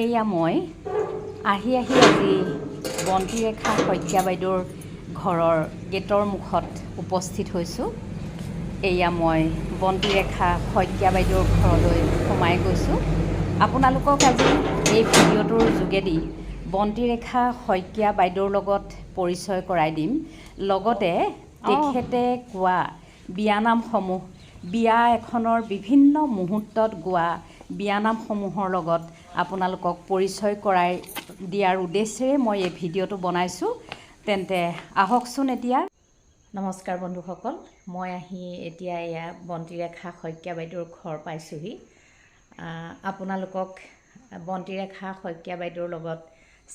এয়া মই আহি আজি বন্তিৰেখা শইকীয়া বাইদেউৰ ঘৰৰ গেটৰ মুখত উপস্থিত হৈছোঁ। এয়া মই বন্তিৰেখা শইকীয়া বাইদেউৰ ঘৰলৈ সোমাই গৈছোঁ। আপোনালোকক আজি এই ভিডিঅ'টোৰ যোগেদি বন্তিৰেখা শইকীয়া বাইদেউৰ লগত পৰিচয় কৰাই দিম। লগতে তেখেতে গোৱা বিয়ানামসমূহ, বিয়া এখনৰ বিভিন্ন মুহূৰ্তত গোৱা বিয়ানামসমূহৰ লগত আপোনালোকক পৰিচয় কৰাই দিয়াৰ উদ্দেশ্যেৰে মই এই ভিডিঅ'টো বনাইছোঁ। তেন্তে আহকচোন এতিয়া। নমস্কাৰ বন্ধুসকল, মই এতিয়া এয়া বন্তিৰেখা শইকীয়া বাইদেউৰ ঘৰ পাইছোঁহি। আপোনালোকক বন্তিৰেখা শইকীয়া বাইদেউৰ লগত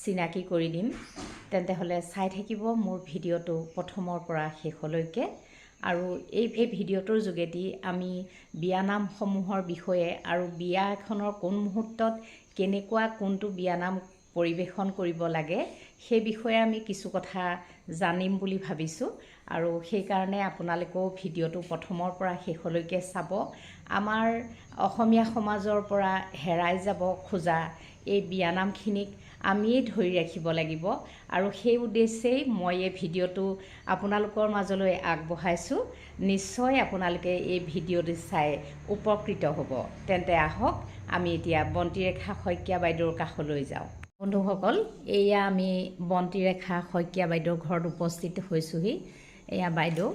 চিনাকি কৰি দিম। তেন্তে হ'লে চাই থাকিব মোৰ ভিডিঅ'টো প্ৰথমৰ পৰা শেষলৈকে। আৰু এই ভিডিঅ'টোৰ যোগেদি আমি বিয়ানামসমূহৰ বিষয়ে আৰু বিয়া এখনৰ কোন মুহূৰ্তত কেনেকুৱা কোনটো বিয়ানাম পৰিৱেশন কৰিব লাগে সেই বিষয়ে আমি কিছু কথা জানিম বুলি ভাবিছোঁ। আৰু সেইকাৰণে আপোনালোকেও ভিডিঅ'টো প্ৰথমৰ পৰা শেষলৈকে চাব। আমাৰ অসমীয়া সমাজৰ পৰা হেৰাই যাব খোজা এই বিয়ানামখিনিক আমিয়েই ধৰি ৰাখিব লাগিব। আৰু সেই উদ্দেশ্যেই মই এই ভিডিঅ'টো আপোনালোকৰ মাজলৈ আগবঢ়াইছোঁ। নিশ্চয় আপোনালোকে এই ভিডিঅ'টো চাই উপকৃত হ'ব। তেন্তে আহক আমি এতিয়া বন্তিৰেখা শইকীয়া বাইদেউৰ কাষলৈ যাওঁ। বন্ধুসকল, এয়া আমি বন্তিৰেখা শইকীয়া বাইদেউৰ ঘৰত উপস্থিত হৈছোঁহি। এয়া বাইদেউ।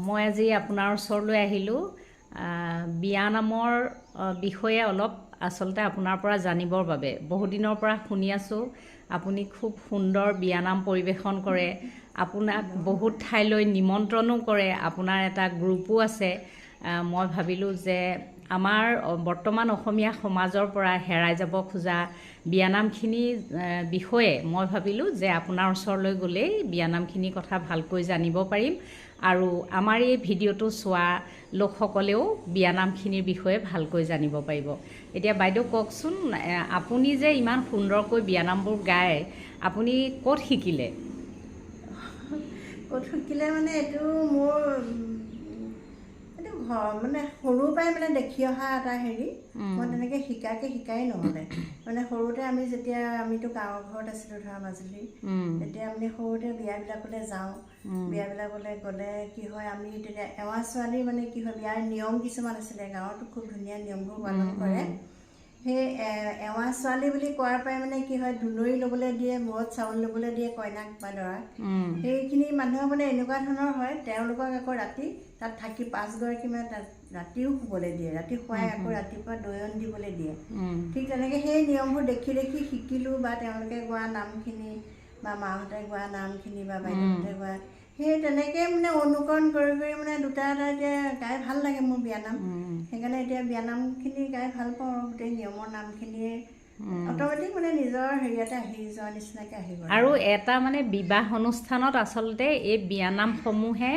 মই আজি আপোনাৰ ওচৰলৈ আহিলোঁ বিয়ানামৰ বিষয়ে অলপ আচলতে আপোনাৰ পৰা জানিবৰ বাবে। বহুদিনৰ পৰা শুনি আছোঁ আপুনি খুব সুন্দৰ বিয়ানাম পৰিৱেশন কৰে, আপোনাক বহুত ঠাইলৈ নিমন্ত্ৰণো কৰে, আপোনাৰ এটা গ্ৰুপো আছে। মই ভাবিলোঁ যে আমাৰ বৰ্তমান অসমীয়া সমাজৰ পৰা হেৰাই যাব খোজা বিয়ানামখিনিৰ বিষয়ে মই ভাবিলোঁ যে আপোনাৰ ওচৰলৈ গ'লেই বিয়ানামখিনিৰ কথা ভালকৈ জানিব পাৰিম। আৰু আমাৰ এই ভিডিঅ'টো চোৱা লোকসকলেও বিয়ানামখিনিৰ বিষয়ে ভালকৈ জানিব পাৰিব। এতিয়া বাইদেউ কওকচোন, আপুনি যে ইমান সুন্দৰকৈ বিয়ানামবোৰ গায়, আপুনি ক'ত শিকিলে? ক'ত শিকিলে মানে এইটো মোৰ ঘৰ মানে সৰুৰ পৰাই মানে দেখি অহা এটা হেৰি। মই তেনেকৈ শিকাই নহ'লে মানে সৰুতে আমিতো গাঁৱৰ ঘৰত আছিলোঁ ধৰা মাজুলী। তেতিয়া আমি সৰুতে বিয়াবিলাকলৈ যাওঁ। বিয়াবিলাকলৈ গ'লে কি হয়, আমি তেতিয়া এৱা ছোৱালী মানে কি হয়, বিয়াৰ নিয়ম কিছুমান আছিলে। গাঁৱতো খুব ধুনীয়া নিয়মবোৰ পালন কৰে। সেই এৱা ছোৱালী বুলি কোৱাৰ পৰাই মানে কি হয়, ধুনুৰি ল'বলৈ দিয়ে, মূৰত চাউল ল'বলৈ দিয়ে কইনাক বা দৰাক। সেইখিনি মানুহৰ মানে এনেকুৱা ধৰণৰ হয়, তেওঁলোকক আকৌ ৰাতি তাত থাকি 5গৰাকী মানে তাত ৰাতিও শুবলৈ দিয়ে। ৰাতি শুৱাই আকৌ ৰাতিপুৱা দৈয়ন দিবলৈ দিয়ে। ঠিক তেনেকৈ সেই নিয়মবোৰ দেখি শিকিলোঁ। বা তেওঁলোকে গোৱা নামখিনি বা মাহঁতে গোৱা নামখিনি বা বাইদেউহঁতে গোৱা সেই তেনেকৈ মানে অনুকৰণ কৰি মানে দুটা এটা এতিয়া গাই ভাল লাগে মোৰ বিয়ানাম। সেইকাৰণে এতিয়া বিয়ানামখিনি গাই ভাল পাওঁ। আৰু গোটেই নিয়মৰ নামখিনিয়ে অট'মেটিক মানে নিজৰ হেৰিয়াতে আহি যোৱাৰ নিচিনাকৈ আহিব। আৰু এটা মানে বিবাহ অনুষ্ঠানত আচলতে এই বিয়ানামসমূহে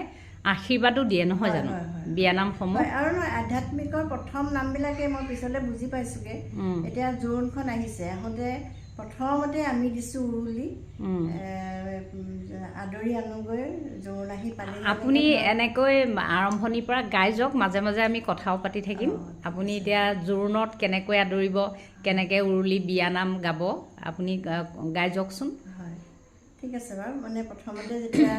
আশীৰ্বাদো দিয়ে, নহয় জানো? বিয়ানামসমূহ আৰু নহয়, আধ্যাত্মিকৰ প্ৰথম নামবিলাকে মই পিছলৈ বুজি পাইছোঁগৈ। এতিয়া জোৰোণখন আহিছে, আহোঁতে প্ৰথমতে আমি দিছোঁ উৰুলি, আদৰি আনোগৈ, জোৰোণ আহি পালে। আপুনি এনেকৈ আৰম্ভণিৰ পৰা গাই যাওক, মাজে মাজে আমি কথাও পাতি থাকিম। আপুনি এতিয়া জোৰোণত কেনেকৈ আদৰিব, কেনেকৈ উৰুলি বিয়ানাম গাব, আপুনি গাই যাওকচোন। হয়, ঠিক আছে বাৰু। মানে প্ৰথমতে যেতিয়া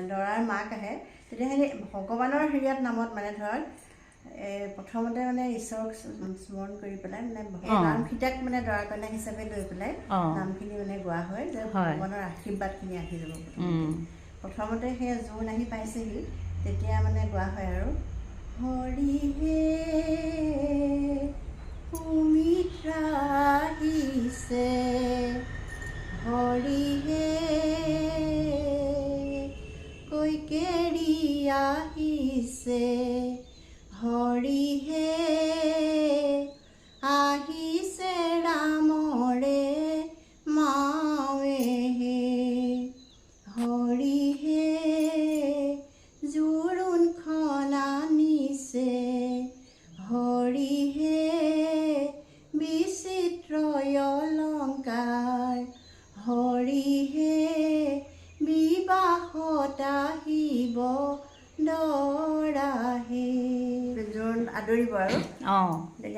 দৰাৰ মাক আহে, তেতিয়া সেই ভগৱানৰ হেৰিয়াত নামত মানে ধৰক প্ৰথমতে মানে ঈশ্বৰক স্মৰণ কৰি পেলাই মানে নামকেইটাক মানে দৰা কইনা হিচাপে লৈ পেলাই নামখিনি মানে গোৱা হয়, যে ভগৱানৰ আশীৰ্বাদখিনি আহি যাব। প্ৰথমতে সেই জোৰোণ আহি পাইছেহি, তেতিয়া মানে গোৱা হয় আৰু হৰি হে সুমিত্ৰা আহিছে, হৰি হে কৈকেৰী আহিছে, হৰি হে আহিছে ৰামৰে মাৱে হে, হৰি হে জোৰোণখন আনিছে, হৰি হে বিচিত্ৰ অলংকাৰ, হৰি হে বিবাহত আহিব দৰা হে। জোৰোণ আদৰিব আৰু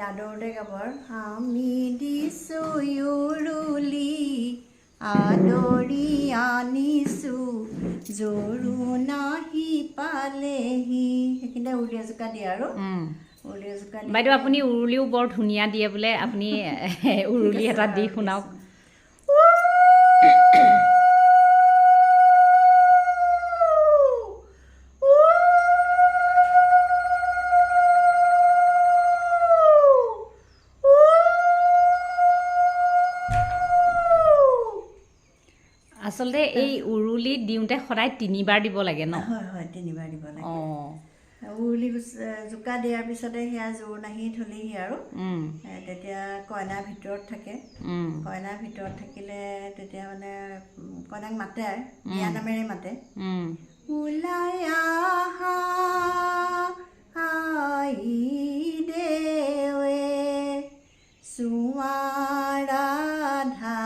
এতিয়া আদৰতে গাব আৰু আমি দিছোঁ উৰুলি আদৰি আনিছোঁ জোৰোণাহি পালেহি সেইখিনিতে উৰুলি এজোকা দিয়ে আৰু উৰুলি এজোকা বাইদেউ আপুনি উৰুলিও বৰ ধুনীয়া দিয়ে বোলে আপুনি উৰুলি এটা দি শুনাওক আচলতে এই উৰুলি দিওঁতে সদায় 3বাৰ দিব লাগে ন হয় হয় 3বাৰ দিব লাগে উৰুলি জোকা দিয়াৰ পিছতে সেয়া জোৰোণাহি থলেহি আৰু তেতিয়া কইনাৰ ভিতৰত থাকে কইনাৰ ভিতৰত থাকিলে তেতিয়া মানে কইনাক মাতে বিয়া নামেৰে মাতে ওলাই আহা আই দেৱে চুৱা ৰাধা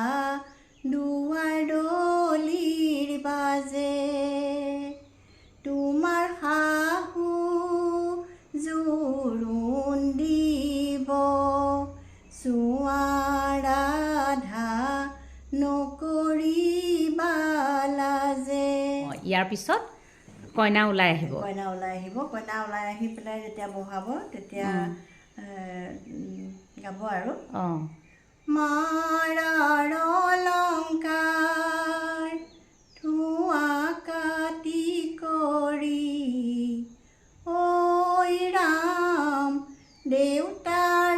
দুৱাৰ দলিৰ বাজে তোমাৰ শাহু জোৰোণ দিব চুৱা ৰাধা নকৰিবা লাজে ইয়াৰ পিছত কইনা ওলাই আহিব কইনা ওলাই আহি পেলাই যেতিয়া বহাব তেতিয়া গাব আৰু মাৰাৰ অলংকাৰ ধোঁৱা কাটি কৰি ঐ ৰাম দেউতাৰ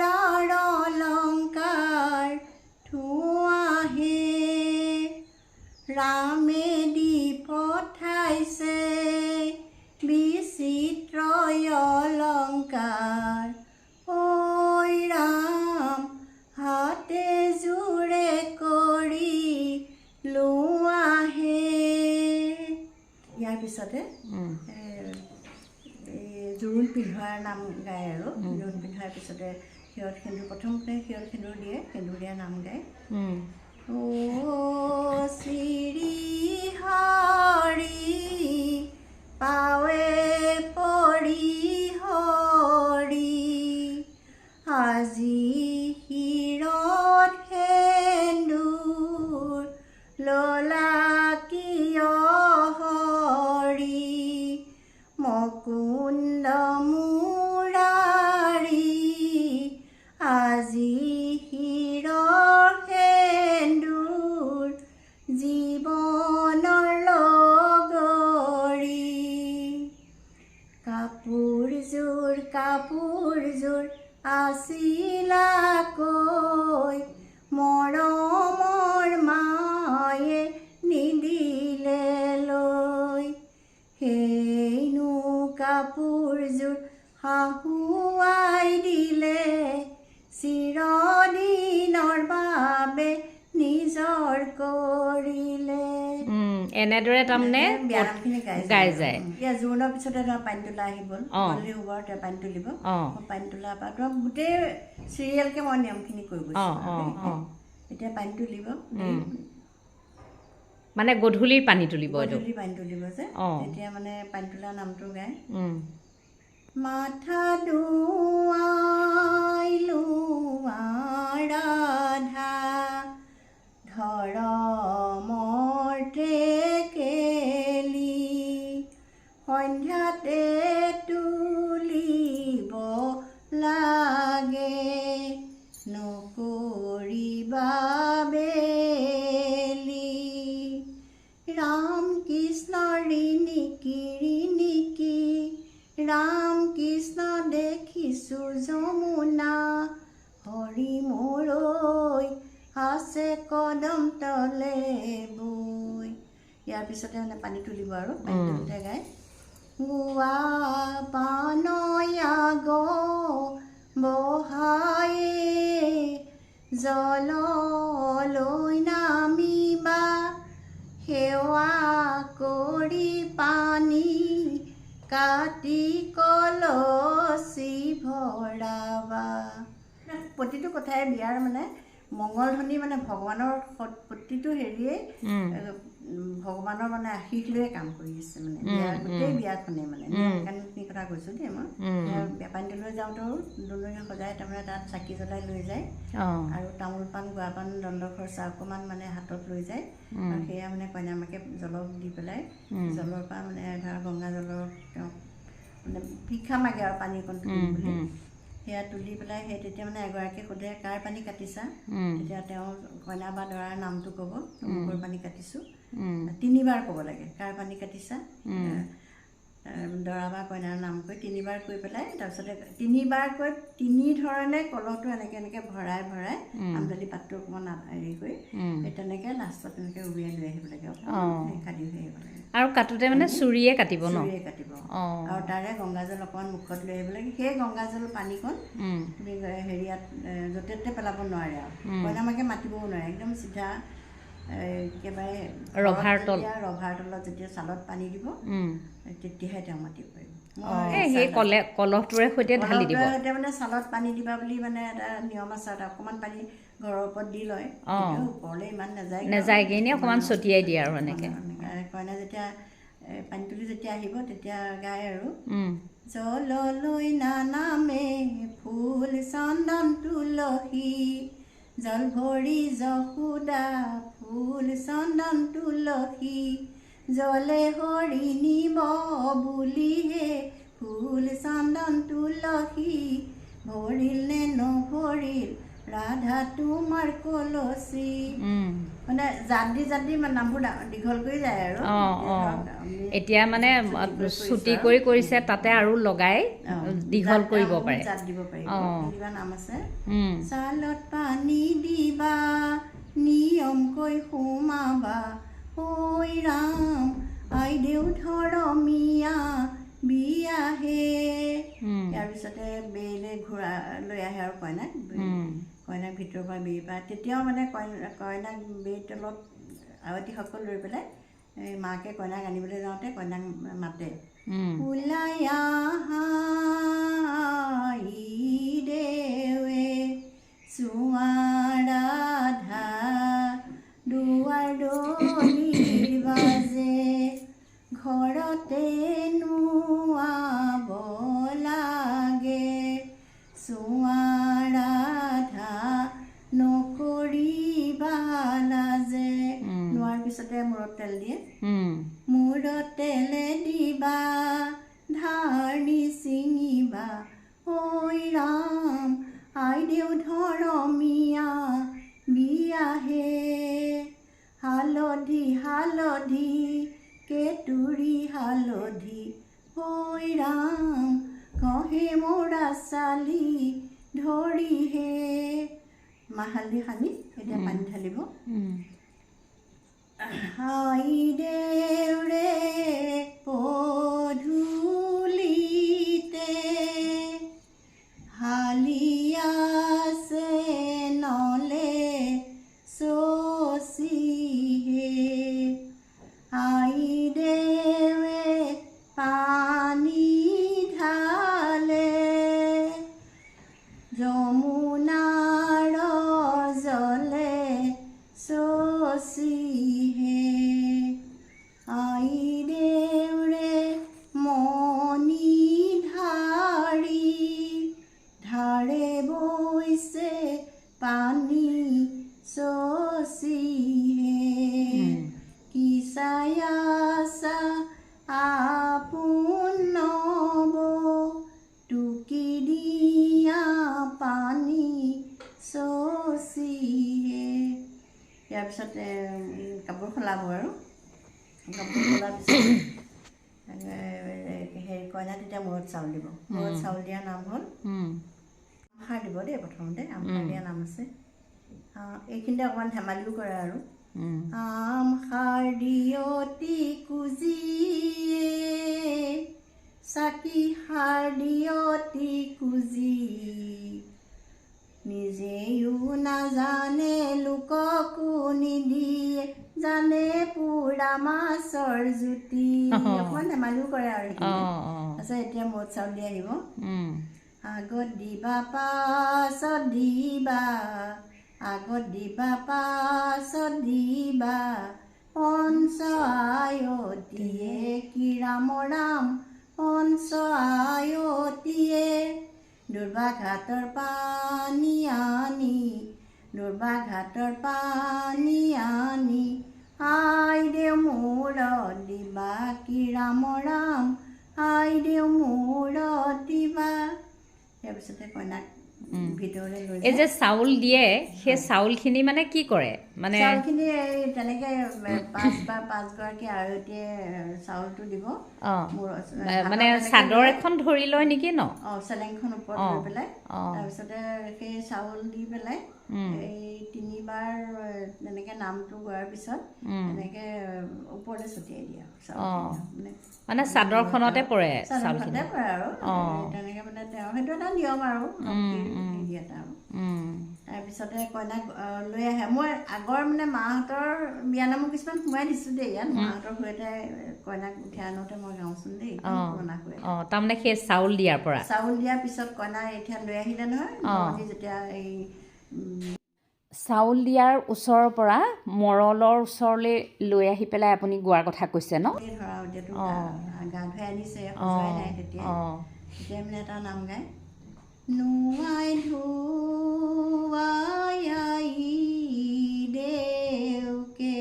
অলংকাৰ ধোঁৱাহে ৰামে দি পঠাইছে বিচিত্ৰ অলংকাৰ ঐ ৰাম হাতে জোৰে কৰি লোৱাহে ইয়াৰ পিছতে জোৰোণ পিন্ধোৱাৰ নাম গায় আৰু জোৰোণ পিন্ধোৱাৰ পিছতে সিহঁত সেন্দুৰ প্ৰথমতে সিহঁত সেন্দুৰ দিয়ে সেন্দুৰ দিয়াৰ নাম গায় ও শ্ৰী হৰি পাৱে পৰি হৰি আজি শিৰত সেন্দুৰ ললা কিয় হৰি মকুন্দ মুৰাৰী আজি শিৰৰ সেন্দুৰ জীৱনৰ লগৰী কাপোৰযোৰ আছিলাকৈ মৰমৰ মায়ে নিদিলে লৈ সেইনো কাপোৰযোৰ শাহুৱাই দিলে চিৰদিনৰ বাবে নিজৰ কৰিলে এনেদৰে তাৰমানে বিয়ানামখিনি গাই যায় এতিয়া জোৰোণৰ পিছতে ধৰা পানী তোলা আহি গ'ল গধূলি হ'ব তেওঁ পানী তুলিব পানী তোলাৰ পৰা ধৰক গোটেই চিৰিয়েলকৈ মই নিয়মখিনি কৈ গৈছোঁ এতিয়া পানী তুলিব মানে গধূলিৰ পানী তুলিব গধূলি পানী তুলিব যে তেতিয়া মানে পানী তোলা নামটো গায় মাথা ধুৱাই লোৱা ৰাধা ধৰমৰ টেকেলি সন্ধ্যাতে তুলিব লাগে নকৰিবা বেলি ৰাম কৃষ্ণ ৰিণিকি ৰাম কৃষ্ণ দেখিছোঁ যমুনা হৰি মৰৈ আছে কদম তলে বৈ ইয়াৰ পিছতে মানে পানী তুলিব আৰু পানী তুলিতে গায় গোৱা পানয়া বহায়ে জললৈ নামিবা সেৱা কৰি পানী কাটি কলচি ভৰাবা প্ৰতিটো কথাই বিয়াৰ মানে মংগলধ্বনি মানে ভগৱানৰ প্ৰতিটো হেৰিয়ে ভগৱানৰ মানে আশীষ লৈয়ে কাম কৰি আছে মানে গোটেই বিয়াখনে মানে নিয়ম কথা কৈছোঁ দেই মই পানীতলৈ যাওঁতেও দুলনি সজাই তাৰমানে তাত চাকি জ্বলাই লৈ যায় আৰু তামোল পাণ গুৱা পাণ দণ্ড খৰচা অকণমান মানে হাতত লৈ যায় আৰু সেয়া মানে কইনা মাকে জলক দি পেলাই জলৰ পৰা মানে ধৰা গংগা জলৰ তেওঁক মানে ভিক্ষা মাগে আৰু পানী অকণ তুলি বুলি সেয়া তুলি পেলাই সেই তেতিয়া মানে এগৰাকীয়ে সোধে কাৰ পানী কাটিছা তেতিয়া তেওঁ কইনা বা দৰাৰ নামটো ক'ব অমুকৰ পানী কাটিছোঁ 3 বাৰ ক'ব লাগে কাৰ পানী কাটিছা দৰা বা কইনাৰ নাম কৈ 3 বাৰ কৈ পেলাই তাৰপিছতে 3 বাৰ কৈ 3 ধৰণে কলহটো এনেকৈ ভৰাই আমদালি পাতটো অকণমান হেৰি কৰি সেই তেনেকৈ লাষ্টত তেনেকৈ উলিয়াই লৈ আহিব লাগে খাদি হৈ আহিব লাগে আৰু কাটোতে মানে চুৰিয়ে কাটিব ন চুৰিয়ে কাটিব আৰু তাৰে গংগাজল অকণমান মুখত লৈ আহিব লাগে সেই গংগাজল পানীকণ হেৰিয়াত য'তে ত'তে পেলাব নোৱাৰে আৰু কইনা মাকে মাতিবও নোৱাৰে একদম চিধা একেবাৰে ৰভাৰ তলত যেতিয়া ছালত পানী দিব তেতিয়াহে তেওঁ মাতিব পাৰিব সেই কলহটোৰে সৈতে ঢালি দিব সৈতে মানে ছালত পানী দিবা বুলি মানে এটা নিয়ম আছে অকণমান পানী ঘৰৰ ওপৰত দি লয় ওপৰলৈ ইমান নাযায়গৈ এনেই অকণমান ছটিয়াই দিয়ে আৰু এনেকৈ কইনা যেতিয়া পানী তুলি যেতিয়া আহিব তেতিয়া গায় আৰু জললৈ নানামে ফুল চন্দন তুলসী জল ভৰি যশোদা ফুল চন্দন তুলসী জলে হৰি নিব বুলিহে ফুল চন্দন তুলসী ভৰিল নে নভৰিল ৰাধা তোমাৰ কলচী মানে জাতি নামবোৰ দীঘল কৰি যায় আৰু এতিয়া মানে ছুটি কৰিছে তাতে আৰু লগাই দীঘল কৰিব পাৰে জাত দিব পাৰিব কিবা নাম আছে চালত পানী দিবা নিয়মকৈ সোমাবা ঐ ৰাম আইদেউ ধৰমীয়া বিয়াহে ইয়াৰ পিছতে বেইলে ঘূৰা লৈ আহে আৰু কইনাক ভিতৰৰ পৰা বেই পায় তেতিয়াও মানে কইনাক বেই তলত আয়তীসকল লৈ পেলাই মাকে কইনাক আনিবলৈ যাওঁতে কইনাক মাতে ওলাই আহা দেৱে চুৱা ৰাধা দুৱাৰ দলিৰ বাজে ঘৰতে নোৱাব লাগে চুৱা ৰাধা নকৰিবা লাজে নোৱাৰ পিছতে মূৰত তেল দিয়ে মূৰত তেলে দিবা ধাৰি ছিঙিবা ঐ ৰাম আইদেউ ধৰমীয়া বিয়াহে হালধি হালধি কেতুৰি হালধি ঐ ৰাম কহে মৰা চালি ধৰিহে মাহ হালধি সানি এতিয়া পানী ঢালিব আইদেউৰে পধূলিতে হালিয়াছে নলে চচিহে আইদেৱে পানী ঢালে যমুনাৰ জলে চচিহে আইদেউৰে মণি ধাৰি ধাৰে বৈছে পানী চচিহে কি ছায়াছা আপোন নব টুকি দিয়া পানী চচিহে ইয়াৰ পিছতে কাপোৰ সলাব আৰু কাপোৰ সলাৰ পিছত হেৰি কইনা তেতিয়া মূৰত চাউল দিব মূৰত চাউল দিয়া নাম হ'ল আমখাৰ দিব দেই প্ৰথমতে আমখাৰ দিয়া নাম আছে এইখিনিতে অকণমান ধেমালিও কৰে আৰু আমখাৰ দিয়তি কুজিয়ে চাকি সাৰ দিয়তি কুজি নিজেও নাজানে লোককো নিদিয়ে জানে পুৰা মাছৰ জুতি অকণমান ধেমালিও কৰে আৰু তাৰপিছত এতিয়া মূৰত চাউল দি আহিব আগত দিবা পাছত দিবা আগত দিবা পাছত দিবা পঞ্চ আয়তিয়ে কি ৰাম ৰাম পঞ্চ আয়তিয়ে দুৰ্বাঘাটৰ পানী আনি দুৰ্বাঘাটৰ পানী আনি আই দেউ মূৰত দিবা কি ৰাম ৰাম আই দেউ মূৰত দিবা। তাৰপিছতে কইনাক ভিতৰলৈ লৈ এই যে চাউল দিয়ে সেই চাউলখিনি মানে কি কৰে মানে চাউলখিনি এই তেনেকৈ পাঁচগৰাকী আয়তীয়ে চাউলটো দিব মানে চাদৰ এখন ধৰি লয় নেকি ন? চেলেংখন ওপৰত লৈ পেলাই তাৰপিছতে সেই চাউল দি পেলাই এই 3বাৰ তেনেকৈ নামটো গোৱাৰ পিছত এনেকৈ ওপৰলৈ ছটিয়াই দিয়ে মানে চাদৰখনতে পৰে চাদৰখনতে পৰে আৰু তেনেকৈ মানে তেওঁ সেইটো এটা নিয়ম আৰু এটা আৰু তাৰপিছতে কইনাক লৈ আহে। মই আগৰ মানে মাহঁতৰ বিয়ানামো কিছুমান সোমাই দিছোঁ দেই ইয়াত মাহঁতৰ সৈতে কইনাক উঠাই আনোতে মই গাওঁচোন দেই পুৰণা হৈ তাৰমানে সেই চাউল দিয়াৰ পিছত কইনা এতিয়া লৈ আহিলে নহয় যেতিয়া এই চাউল দিয়াৰ ওচৰৰ পৰা মৰলৰ ওচৰলৈ লৈ আহি পেলাই আপুনি গোৱাৰ কথা কৈছে ন? ধৰা এতিয়াতো গা ধুৱাই আনিছে সজোৱাই নাই তেতিয়া মানে এটা নাম গায় নোৱাই ধুৱাই দেউকে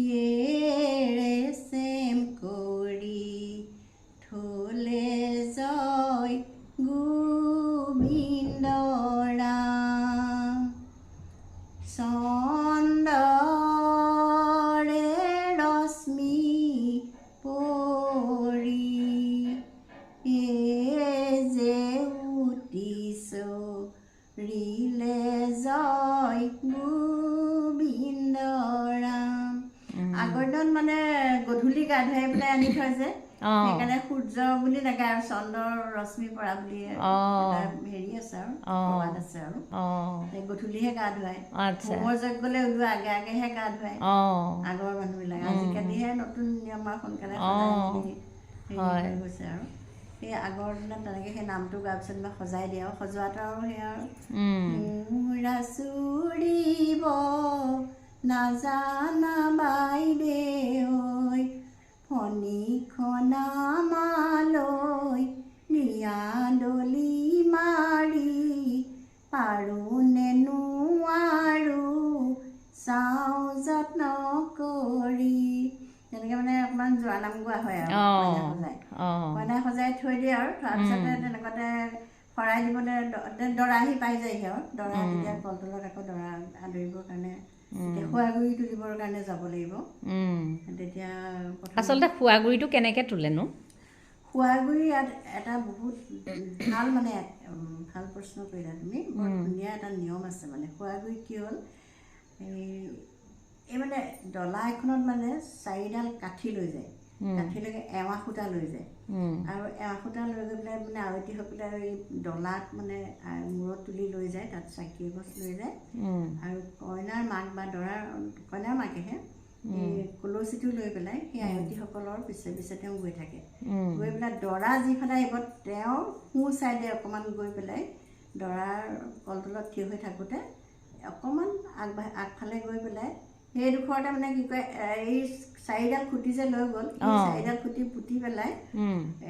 ইয়েৰে চেম কৰি থলে জয় গোবিন্দ ৰাম চন্দৰে ৰশ্মি পৰি ৰিলে জয় গোবিন্দ ৰাম। আগৰ দিনত মানে গধূলি গা ধুৱাই পেলাই আনি থয় যে সেইকাৰণে সূৰ্য বুলি নাগায় আৰু চন্দ্ৰৰ ৰশ্মি পৰা বুলি হেৰি আছে আৰু প্ৰবাদ আছে আৰু গধূলিহে গা ধুৱায় হোমৰ যজ্ঞলৈ ওলোৱা আগে আগেহে গা ধুৱায় আগৰ মানুহবিলাকে। আজিকালিহে নতুন নিয়ম আৰু সোনকালে হেৰি গৈছে আৰু সেই আগৰ দিনত তেনেকৈ সেই নামটো গোৱাৰ পিছত মই সজাই দিয়ে আৰু সজোৱাটো আৰু সেয়া আৰু মূৰা চুৰিব নাজানা বাইদেউ ফণিখন আমালৈ নিয়া দলি মাৰি পাৰোনে নোৱাৰো চাওঁ যত্ন কৰি তেনেকৈ মানে অকণমান জোৰা নাম গোৱা হয় আৰু কইনা সজাই থৈ দিয়ে আৰু তাৰপিছতে তেনেকুৱাতে শৰাই দিবলৈ দৰা আহি পাই যায়হি আৰু দৰা তেতিয়া কলতলত আকৌ দৰা আদৰিবৰ কাৰণে শোৱাগুৰি তুলিবৰ কাৰণে যাব লাগিব। তেতিয়া আচলতে শোৱাগুৰিটো কেনেকৈ তোলেনো? শোৱাগুৰি ইয়াত এটা বহুত ভাল মানে ভাল প্ৰশ্ন কৰিলা তুমি। বৰ ধুনীয়া এটা নিয়ম আছে মানে শোৱাগুৰি কি হ'ল এই মানে ডলা এখনত মানে 4ডাল কাঠি লৈ যায় কাঠিলৈকে এৱা সূতা লৈ যায় আৰু এৱা সূতা লৈ গৈ পেলাই মানে আয়তীসকলে এই ডলাত মানে মূৰত তুলি লৈ যায় তাত চাকি এগছ লৈ যায় আৰু কইনাৰ মাক বা দৰাৰ কইনাৰ মাকেহে এই কলচীটো লৈ পেলাই সেই আয়তীসকলৰ পিছে পিছে তেওঁ গৈ থাকে গৈ পেলাই দৰা যিফালে আহিব তেওঁ সোঁ চাইডে অকণমান গৈ পেলাই দৰাৰ কলতলত থিয় হৈ থাকোঁতে অকণমান আগফালে গৈ পেলাই সেইডোখৰতে মানে কি কয় এই 4ডাল খুঁটি যে লৈ গ'ল সেই 4ডাল খুঁটি পুতি পেলাই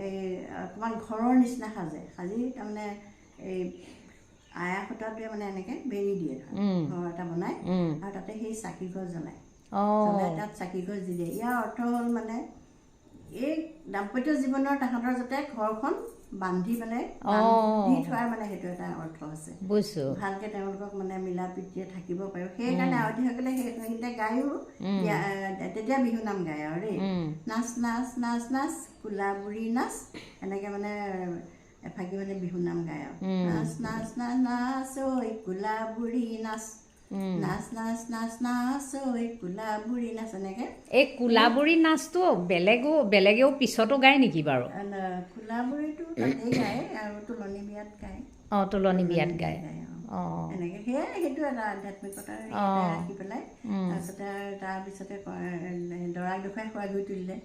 এই অকণমান ঘৰৰ নিচিনা সাজি তাৰমানে এই আয়া সূতাটোৱে মানে এনেকৈ বেৰি দিয়ে ঘৰ এটা বনাই আৰু তাতে সেই চাকি গছ জ্বলায় তাত চাকি গছ দি দিয়ে। ইয়াৰ অৰ্থ হ'ল মানে এই দাম্পত্য জীৱনৰ তাহাঁতৰ যাতে ঘৰখন বান্ধি পেলাই দি থোৱাৰ মানে সেইটো এটা অৰ্থ আছে ভালকৈ তেওঁলোকক মানে মিলা প্ৰীতিৰে থাকিব পাৰিব সেইকাৰণে আয়তীসকলে সেইখিনিতে গায়ো তেতিয়া বিহু নাম গায় আৰু দেই নাচ নাচ নাচ নাচ কোলা বুঢ়ী নাচ এনেকৈ মানে এফাকি মানে বিহু নাম গায় আৰু নাচ নাচ নাচ নাচ ঐ কোলা বুঢ়ী নাচ নাচ নাচ নাচ নাচ ঐ কোলা বুঢ়ী নাচ এনেকৈ। এই কোলা বুঢ়ী নাচটো বেলেগেও পিছতো গায় নেকি বাৰু? কোলা বুঢ়ীটো তাতেই গায় আৰু তোলনি বিয়াত গায়। তোলনি বিয়াত গায় এনেকৈ সেয়াই সেইটো এটা আধ্যাত্মিকতা ৰাখি পেলাই তাৰপিছতে দৰাক দেখুৱাই শোৱাগুৰি তুলিলে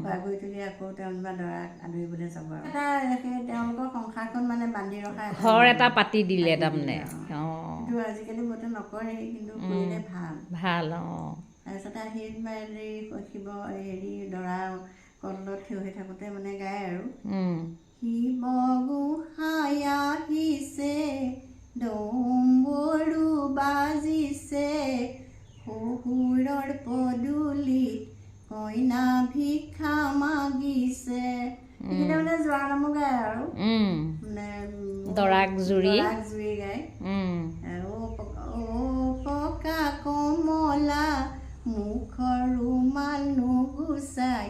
শোৱাগুৰি তুলি আকৌ তেওঁলোকে দৰাক আদৰিবলৈ যাব আৰু এটা তেওঁলোকৰ সংসাৰখন মানে বান্ধি ৰখা ঘৰ এটা পাতি দিলে তাৰমানে সেইটো আজিকালি বহুতে নকৰে, কিন্তু কৰিলে ভাল। ভাল। তাৰপিছতে আহি শিৱ দৰা কলত থিয় হৈ থাকোঁতে মানে গায় আৰু শিৱ গোসাঁই আহিছে, ডম্বৰু বাজিছে, শহুৰৰ পদূলিত কইনা ভিক্ষা মাগিছে। এইকেইটা মানে জোৰা নামো গায় আৰু মানে দৰাক জুৰি গায়। অ পকা কমলা, মুখৰ ৰুমাল নুগুচাই,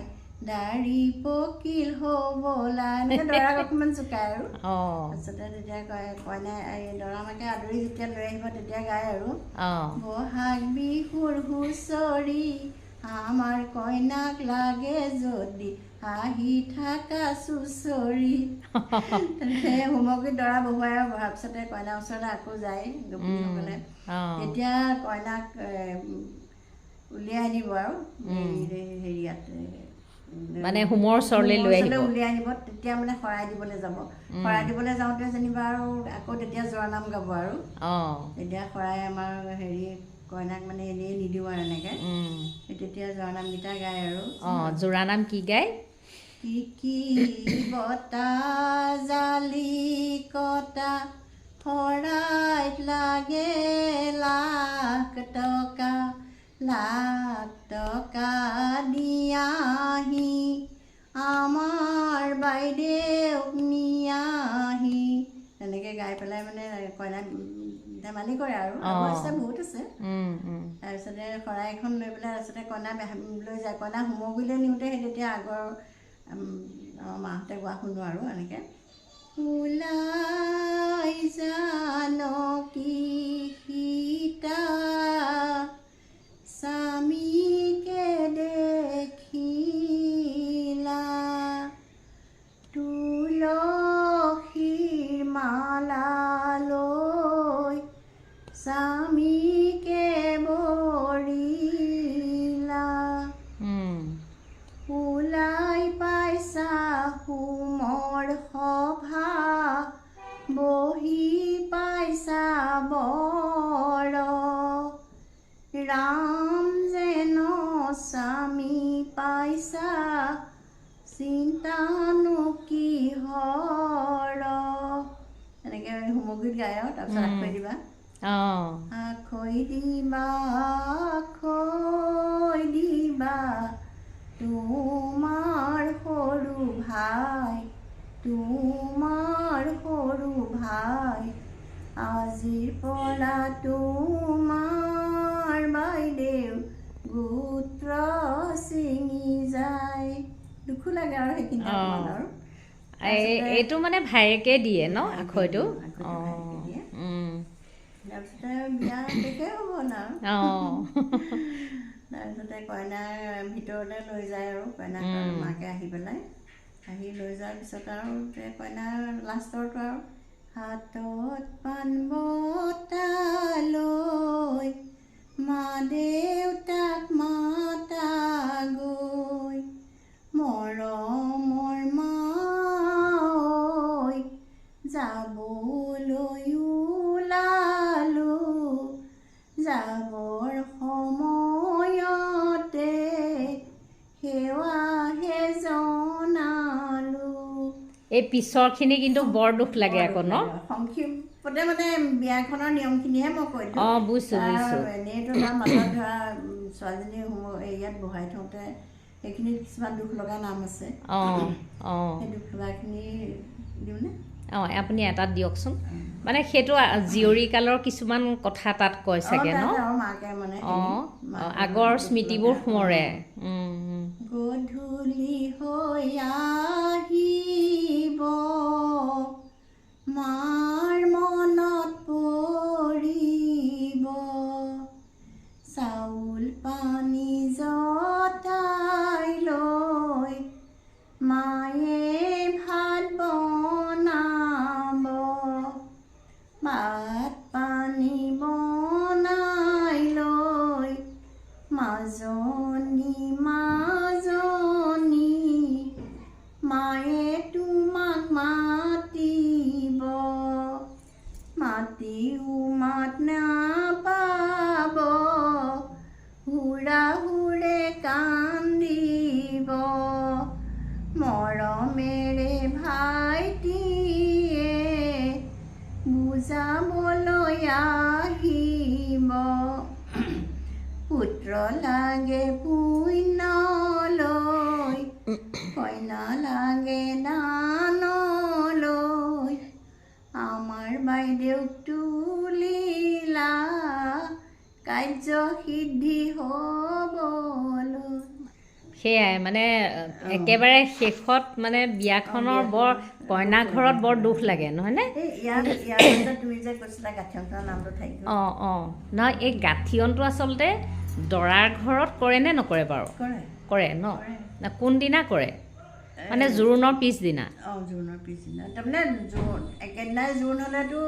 দাড়ি পকিল হবলা, এনেকৈ দৰাক অকণমান জোকায় আৰু। তাৰপিছতে তেতিয়া কইনাই দৰা মাকে আদৰি যেতিয়া লৈ আহিব তেতিয়া গায় আৰু বহাগ বিহুৰ হুঁচৰি, আমাৰ কইনাক লাগে যদি, আহি থাকা চুচৰি। সেই হোমগুৰিত দৰা বহুৱাই আৰু বহাৰ পিছতে কইনাৰ ওচৰলৈ আকৌ যায় গোপিনীসকলে। তেতিয়া কইনাক উলিয়াই আনিব আৰু হেৰিয়াত মানে হোমৰ ওচৰলৈ লৈ উলিয়াই আনিব। তেতিয়া মানে শৰাই দিবলৈ যাব। শৰাই দিবলৈ যাওঁতে যেনিবা আৰু আকৌ তেতিয়া জোৰা নাম গাব আৰু। তেতিয়া শৰাই আমাৰ কইনাক মানে এনেই নিদিওঁ আৰু এনেকৈ, তেতিয়া জোৰা নামকেইটা গায় আৰু। জোৰা নাম কি গায়? কি বতা জালি কটা, শৰাইত লাগে লাখ টকা, লাখ টকা দিয়াহি, আমাৰ বাইদেউক নিয়াহি। তেনেকৈ গাই পেলাই মানে কইনাক ধেমালি কৰে আৰু আছে বহুত আছে। তাৰপিছতে শৰাই এখন লৈ পেলাই তাৰপিছতে কইনা লৈ যায়। কইনা হোমগুৰিলৈ নিওঁতে সেই তেতিয়া আগৰ মাহঁতে গোৱা শুনো আৰু এনেকৈ ওলাই জানকী সীতা, স্বামীকে দেখিলা, তুলসীৰ মালা লৈ স্বামীকে বৰিলা, ওলাই পাইছা হোমৰ সভা, বহি পাইছা বৰ, ৰাম যেন স্বামী পাইছা, চিন্তানো কিহৰ। এনেকৈ হোমগুৰিত গায় আৰু। তাৰপিছত আখৈ দিবা, আখৈ দিবা, আখৈ দিবা, তোমাৰ সৰু ভাই, তোমাৰ সৰু ভাই, আজিৰ পৰা তোমাৰ বাইদেউ গোত্ৰ ছিঙি যায়। দুখো লাগে আৰু সেইখিনি অকণমান আৰু। এইটো মানে ভায়েকে দিয়ে ন আখৈটো? তাৰপিছতে বিয়া শেষেই হ'ব আৰু। তাৰপিছতে কইনাৰ ভিতৰলৈ লৈ যায় আৰু কইনাক আৰু মাকে আহি পেলাই আহি লৈ যোৱাৰ পিছত আৰু কইনাৰ লাষ্টৰটো আৰু হাতত পাণ বঁটা লৈ, মা দেউতাক মাতা গৈ, মৰমৰ মা ঐ, যাবলৈ ওলালো, যাবৰ সময়তে সেৱাহে জনালো। এই পিছৰখিনি কিন্তু বৰ দুখ লাগে আকৌ ন? সংক্ষিপ্ততে মানে বিয়াখনৰ নিয়মখিনিহে মই কৈ দিওঁ। বুজিছোঁ। এনেইতো তাৰ মাজত ধৰা ছোৱালীজনী ইয়াত বহাই থওঁতে সেইখিনিত কিছুমান দুখ লগা নাম আছে। সেই দুখ লগাখিনি দিওঁনে? আপুনি এটাত দিয়কচোন। মানে সেইটো জীয়ৰীকালৰ কিছুমান কথা তাত কয় চাগে ন? মাকে মানে আগৰ স্মৃতিবোৰ সোঁৱৰে। গধূলি হৈ আহিব, মাৰ মনত পৰিব, চাউল পানী জতাই লৈ মায়ে ভাত বনাব, ভাত পানী বনাই লৈ মাজনী মায়ে তোমাক মাতিব, মাতি মাত নাপাব হুৰা হুৰে কান্দিব মৰমেৰে ভাইটিয়ে বুজাবলৈ আহিব পুত্ৰ লাগে পুণ্যলৈ কইনা লাগে দানলৈ আমাৰ বাইদেউক তুলিলা কাৰ্য সিদ্ধি হ'বলৈ সেয়াই মানে একেবাৰে শেষত মানে বিয়াখনৰ বৰ কইনা ঘৰত বৰ দুখ লাগে নহয়নে? তুমি যে কৈছিলা গাঠিয়নখনৰ নামটো থাকিব নহয় এই গাঠিয়নটো আচলতে দৰাৰ ঘৰত কৰে নে নকৰে বাৰু? কৰে ন? কোনদিনা কৰে মানে জোৰোণৰ পিছদিনা? জোৰোণৰ পিছদিনা তাৰমানে একেদিনাই জোৰোণ হ'লেতো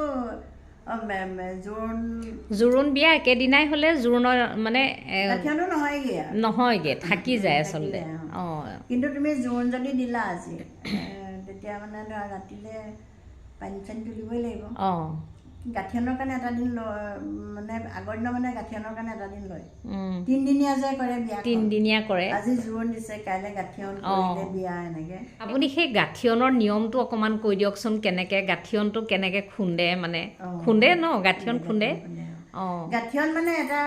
জোৰোণ বিয়া একেদিনাই হ'লে জোৰোণৰ মানে নহয়গে থাকি যায় আচলতে। কিন্তু তুমি জোৰোণ যদি দিলা আজি তেতিয়া মানে ধৰা ৰাতিলে পানী চানী তুলিবই লাগিব। গাঠিয়নৰ কাৰণে এটা দিন মানে আগৰ দিনৰ মানে গাঠিয়নৰ কাৰণে এটা দিন লয়। 3 দিনীয়া যে কৰে বিয়া 3 দিনীয়া কৰে। আজি জোৰোণ দিছে কাইলৈ গাঠিয়ন কৰিলে বিয়া এনেকে। আপুনি সেই গাঠিয়নৰ নিয়মটো অকমান কৈ দিয়কচোন কেনেকে গাঠিয়নটো কেনেকে খুন্দে মানে খুন্দে ন গাঠিয়ন খুন্দে? গাঠিয়ন মানে এটা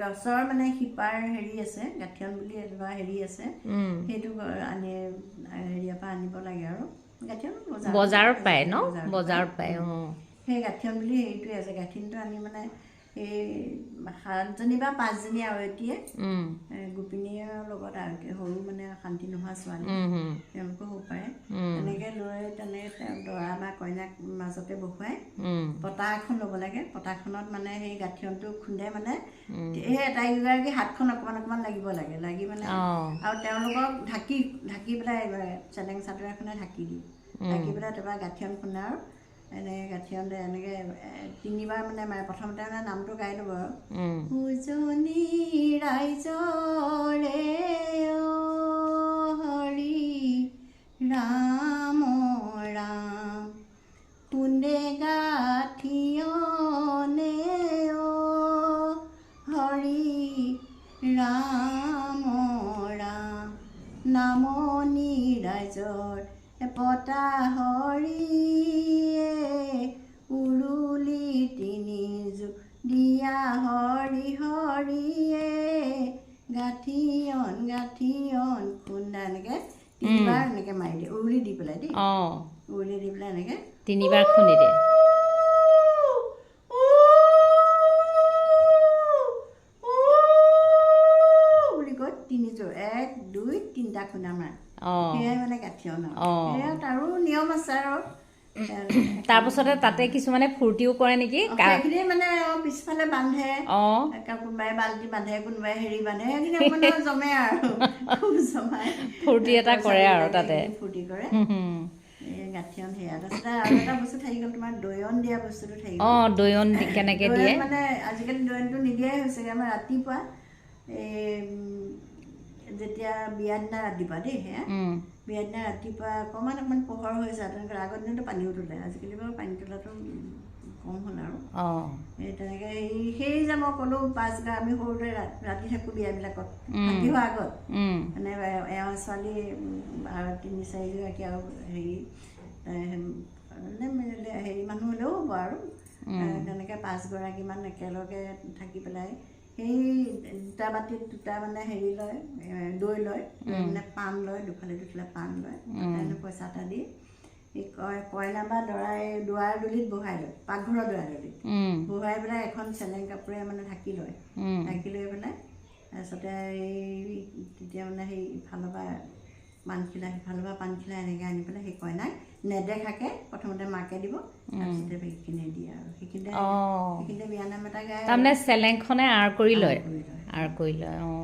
গছৰ মানে শিপাৰ হেৰি আছে গাঠিয়ন বুলি এনেকুৱা হেৰি আছে সেইটো আনি হেৰিয়াৰ পৰা আনিব লাগে আৰু গাঠিয়ন বজাৰত পায় ন? বজাৰত পায় সেই গাঠিয়ন বুলি হেৰিটোৱে আছে গাঠিয়নটো আনি মানে এই 7জনী বা 5জনী আৰতীয়ে গোপিনীৰ লগত আৰতী সৰু মানে শান্তি নোহোৱা ছোৱালী তেওঁলোকো হ'ব পাৰে তেনেকৈ লৈ তেনেকৈ দৰা বা কইনাক মাজতে বহুৱাই পতা এখন ল'ব লাগে। পতাখনত মানে সেই গাঠিয়নটো খুন্দে মানে সেই এটাইগৰাকী হাতখন অকণমান অকণমান লাগিব লাগে লাগি মানে আৰু তেওঁলোকক ঢাকি পেলাই চেলেং চাদৰ এখনে ঢাকি দিয়ে ঢাকি পেলাই তাৰপৰা গাঠিয়ন খুন্দে আৰু এনেকৈ গাঠিয়ন এনেকৈ 3বাৰ মানে প্ৰথমতে মানে নামটো গাই ল'ব আৰু উজনি ৰাইজৰে হৰি ৰাম ৰাম খুন্দে গাঠিয়নে হৰি ৰাম ৰাম নামনি ৰাইজৰ পতা হৰিয়ে উৰুলি 3 যুগ দিয়া হৰি হৰিয়ে গাঠিয়ন গাঠিয়ন খুন্দা এনেকৈ 3বাৰ এনেকৈ মাৰি দিয়ে উৰুলি দি পেলাই দেই উৰুলি দি পেলাই এনেকৈ 3বাৰ খুন্দি দিয়ে বুলি কৈ 3 যোৰ 1 2 3টা খুন্দা মাৰে সেয়াই মানে গাঠিয়ন আৰু তাৰো নিয়ম আছে আৰু তাৰপিছতে তাতে কিছুমানে ফূৰ্তিও কৰে নেকি সেইখিনি মানে পিছফালে বান্ধে কোনোবাই বাল্টি বান্ধে কোনোবাই হেৰি বান্ধে সেইখিনি অকণমান জমে আৰু খুব জমাই ফূৰ্তি এটা কৰে আৰু তাতে ফূৰ্তি কৰে গাঠিয়ন সেয়া তাৰপিছতে আৰু এটা বস্তু থাকি গ'ল তোমাৰ দৈয়ন দিয়া বস্তুটো থাকি গ'ল দৈয়ন কেনেকৈ দিয়ে মানে আজিকালি দৈয়নটো নিদিয়াই হৈছেগৈ আমাৰ ৰাতিপুৱা যেতিয়া বিয়া দিনা ৰাতিপুৱা দেই সেয়া বিয়া দিনা ৰাতিপুৱা অকণমান পোহৰ হৈ যায় তেনেকৈ আগৰ দিনতো পানীও তোলে আজিকালি বাৰু পানী তোলাটো কম হ'ল আৰু এই তেনেকৈ সেই যে মই ক'লোঁ 5 গা আমি সৰুতে ৰাতি থাকোঁ বিয়াবিলাকত ৰাতি হোৱাৰ আগত মানে এওঁ ছোৱালী 3-4গৰাকী আৰু হেৰি মানুহ হ'লেও হ'ব আৰু তেনেকৈ 5গৰাকীমান একেলগে থাকি পেলাই সেই 2টা বাতিত 2টা মানে হেৰি লয় দৈ লয় মানে পাণ লয় দুফালে পাণ লয় তাতে পইচা এটা দি এই কইনা বা দৰাই দুৱাৰ দলিত বহাই লয় পাকঘৰৰ দুৱাৰ দলিত বহাই পেলাই এখন চেলেং কাপোৰে মানে ঢাকি লয় ঢাকি লৈ পেলাই তাৰপিছতে এই তেতিয়া মানে সেই ইফালৰ পৰা পাণখিলা সিফালৰ পৰা পাণখিলা এনেকৈ আনি পেলাই সেই কইনাক নেদেখাকৈ প্ৰথমতে মাকে দিব তাৰপিছতে সেইখিনি দিয়ে আৰু সেইখিনিতে বিয়ানাম এটা গায় তাৰমানে চেলেংখনে আঁৰ কৰি লয়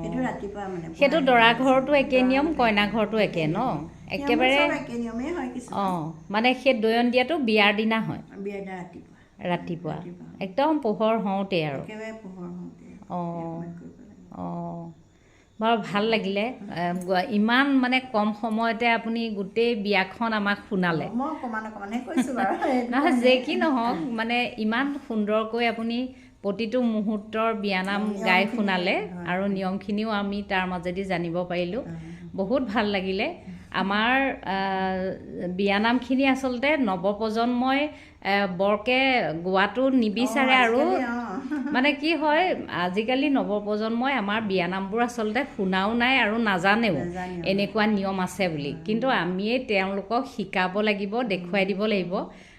সেইটো ৰাতিপুৱা মানে সেইটো দৰা ঘৰতো একে নিয়ম কইনা ঘৰতো একে ন একেবাৰে একে নিয়মেই হয় কিছু মানে সেই দৈয়ন দিয়াটো বিয়াৰ দিনা হয় বিয়াৰ দিনা ৰাতিপুৱা একদম পোহৰ হওঁতে আৰু একেবাৰে পোহৰ হওঁতে বৰ ভাল লাগিলে ইমান মানে কম সময়তে আপুনি গোটেই বিয়াখন আমাক শুনালে মই অকণমানহে কৈছোঁ বাৰু নহয় যে কি নহওক মানে ইমান সুন্দৰকৈ আপুনি প্ৰতিটো মুহূৰ্তৰ বিয়ানাম গাই শুনালে আৰু নিয়মখিনিও আমি তাৰ মাজেদি জানিব পাৰিলোঁ বহুত ভাল লাগিলে আমাৰ বিয়ানামখিনি আচলতে নৱপ্ৰজন্মই বৰকৈ গোৱাটো নিবিচাৰে আৰু মানে কি হয় আজিকালি নৱপ্ৰজন্মই আমাৰ বিয়ানামবোৰ আচলতে শুনাও নাই আৰু নাজানেও এনেকুৱা নিয়ম আছে বুলি কিন্তু আমিয়েই তেওঁলোকক শিকাব লাগিব দেখুৱাই দিব লাগিব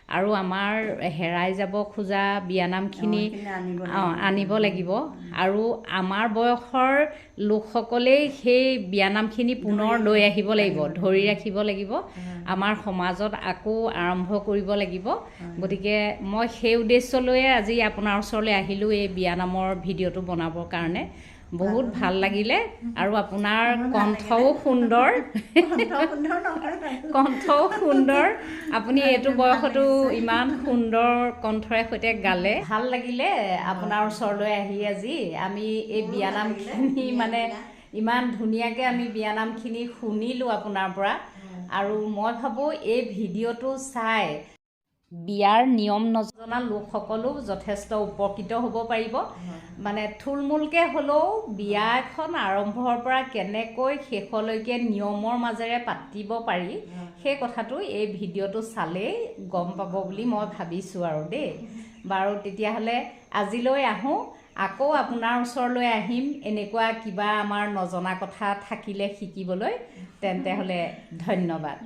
আৰু আমাৰ হেৰাই যাব খোজা বিয়ানামখিনি আনিব লাগিব আৰু আমাৰ বয়সৰ লোকসকলেই সেই বিয়ানামখিনি পুনৰ লৈ আহিব লাগিব ধৰি ৰাখিব লাগিব আমাৰ সমাজত আকৌ আৰম্ভ কৰিব লাগিব গতিকে মই সেই উদ্দেশ্য লৈয়ে আজি আপোনাৰ ওচৰলৈ আহিলোঁ এই বিয়ানামৰ ভিডিঅ'টো বনাবৰ কাৰণে বহুত ভাল লাগিলে আৰু আপোনাৰ কণ্ঠও সুন্দৰ আপুনি এইটো বয়সতো ইমান সুন্দৰ কণ্ঠৰে সৈতে গালে ভাল লাগিলে আপোনাৰ ওচৰলৈ আহি আজি আমি এই বিয়ানামখিনি মানে ইমান ধুনীয়াকৈ আমি বিয়ানামখিনি শুনিলোঁ আপোনাৰ পৰা আৰু মই ভাবোঁ এই ভিডিঅ'টো চাই বিয়াৰ নিয়ম নজনা লোকসকলো যথেষ্ট উপকৃত হ'ব পাৰিব মানে থুলমূলকৈ হ'লেও বিয়া এখন আৰম্ভৰ পৰা কেনেকৈ শেষলৈকে নিয়মৰ মাজেৰে পাতিব পাৰি সেই কথাটো এই ভিডিঅ'টো চালেই গম পাব বুলি মই ভাবিছোঁ আৰু দেই বাৰু তেতিয়াহ'লে আজিলৈ আহোঁ আকৌ আপোনাৰ ওচৰলৈ আহিম এনেকুৱা কিবা আমাৰ নজনা কথা থাকিলে শিকিবলৈ তেন্তে হ'লে ধন্যবাদ